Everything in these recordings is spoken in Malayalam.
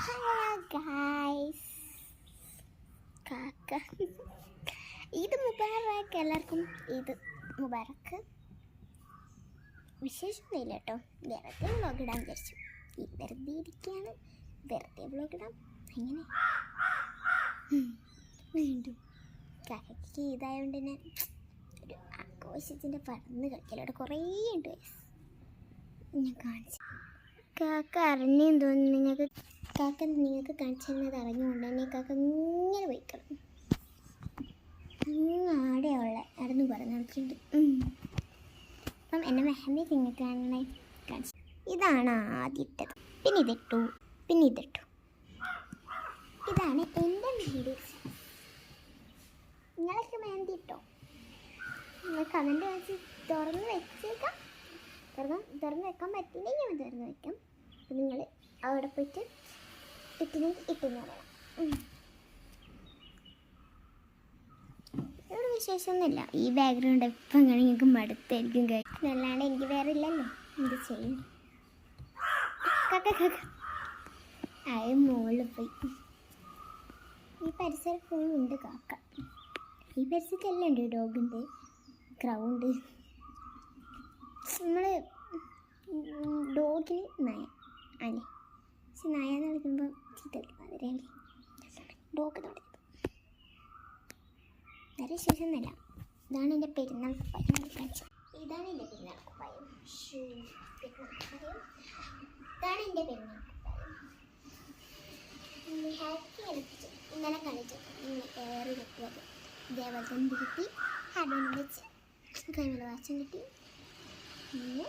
ഹലോ ഗായ്സ്, കാക്ക ഈദ് മുബാറക്ക്. എല്ലാവർക്കും ഈദ് മുബാറക്ക്. വിശേഷമൊന്നുമില്ല കേട്ടോ, വെറുതെ വ്ളോഗ് ഇടാൻ വിചാരിച്ചു. വെറുതെ ഇരിക്കുകയാണ്, വെറുതെ വ്ളോഗ് ഇടാം. അങ്ങനെ വീണ്ടും കാക്കയ്ക്ക് ഈദായതുകൊണ്ട് തന്നെ ഒരു ആഘോഷത്തിൻ്റെ പറന്ന് കളിക്കലോടെ കുറേ ഉണ്ട് ഗൈസ്. ഞാൻ കാണിച്ചു. കാക്ക അറിഞ്ഞെന്ന് തോന്നുന്നു നിങ്ങൾക്ക്. കാക്ക നിങ്ങൾക്ക് കാണിച്ചു തന്നത് അറിഞ്ഞുകൊണ്ട് തന്നെ കാക്ക ഇങ്ങനെ പോയിക്കണം. ആടെയുള്ള അറിഞ്ഞു പറഞ്ഞു നടത്തിണ്ട്. അപ്പം എൻ്റെ മെഹന്തി നിങ്ങൾക്ക് കാണിച്ചു. ഇതാണ് ആദ്യത്തത്. പിന്നെ ഇതിട്ടു, പിന്നെ ഇതിട്ടു. ഇതാണ് എൻ്റെ മെഹന്തി. നിങ്ങളൊക്കെ മെഹന്തി ഇട്ടോ? നിങ്ങൾ കമൻറ്റ് കാണിച്ച് തുറന്ന് വെച്ചേക്കാം. തുറന്ന് വെക്കാൻ പറ്റില്ലെങ്കിൽ ഞാൻ തുറന്ന് വെക്കാം. അപ്പം നിങ്ങൾ അവിടെ പോയിട്ട് ഇട്ടെന്ന് പറയണം. ഇവിടെ വിശേഷമൊന്നുമില്ല. ഈ ബാക്ക്ഗ്രൗണ്ട് എപ്പം കാണി നിങ്ങൾക്ക് മടുത്തായിരിക്കും. അല്ലാണ്ട് എനിക്ക് വേറെ ഇല്ലല്ലോ, എന്ത് ചെയ്യും. കാക്ക അയ മുകളിൽ പോയി. ഈ പരിസരം ഫുള്ളുണ്ട് കാക്ക. ഈ പരിസരത്തെല്ലാം ഉണ്ട് ഡോഗിൻ്റെ ഗ്രൗണ്ട്. നമ്മൾ ഡോഗിന് നായ അല്ലേ, പക്ഷെ നായ എന്ന് വിളിക്കുമ്പോൾ ചീത്തല്ലേ അതിരല്ലേ ഡോഗ് തുടങ്ങിയത്. വേറെ വിശേഷമൊന്നുമില്ല. ഇതാണ് എൻ്റെ പെരുന്നാൾ കുപ്പായം കാണിച്ചത്. ഇതാണ് എൻ്റെ പെരുന്നാൾ കുപ്പായം. ഇതാണ് എൻ്റെ പെരുന്നാൾ കുപ്പായം. ഹാപ്പി കളിപ്പിച്ചു ഇന്നലെ കളിച്ചു. ഇങ്ങനെ ഏറി കിട്ടിയത് ഇതേപോലെ തന്നെ കിട്ടി. ഹാഡോൺ വെച്ച് കൈമല വാച്ചം കിട്ടി. പിന്നെ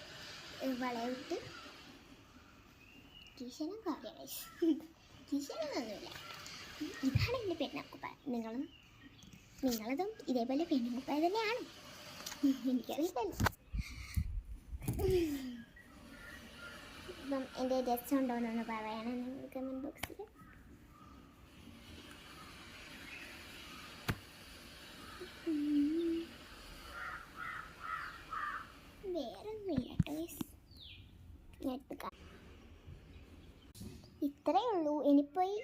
വളവിട്ട് ടീഷനും കാര്യമാണ്. ടീഷനൊന്നുമില്ല. ഇതാണ് എൻ്റെ പെരുന്നാക്കുപ്പായം. നിങ്ങളതും ഇതേപോലെ പെരുന്നാക്കുപ്പായം തന്നെയാണ്. എനിക്കറിയില്ലല്ലോ. ഇപ്പം എൻ്റെ ഡ്രസ്സ് ഉണ്ടോയെന്നൊന്ന് പറയണം നിങ്ങൾ കമൻറ്റ് ബോക്സിൽ. വേറൊന്നുമില്ല കേട്ടോ. ഇത്രയേ ഉള്ളൂ. ഇനിപ്പോയി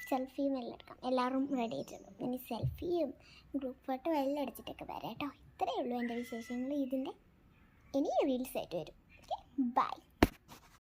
സെൽഫിയും എല്ലാം എടുക്കാം. എല്ലാവരും റെഡി ആയിട്ടുണ്ട്. ഇനി സെൽഫിയും ഗ്രൂപ്പ് ഫോട്ടോ എല്ലാം അടിച്ചിട്ടൊക്കെ വരാം കേട്ടോ. ഇത്രയേ ഉള്ളൂ എൻ്റെ വിശേഷങ്ങൾ. ഇതിൻ്റെ ഇനി റീൽസ് ആയിട്ട് വരും. Okay, by.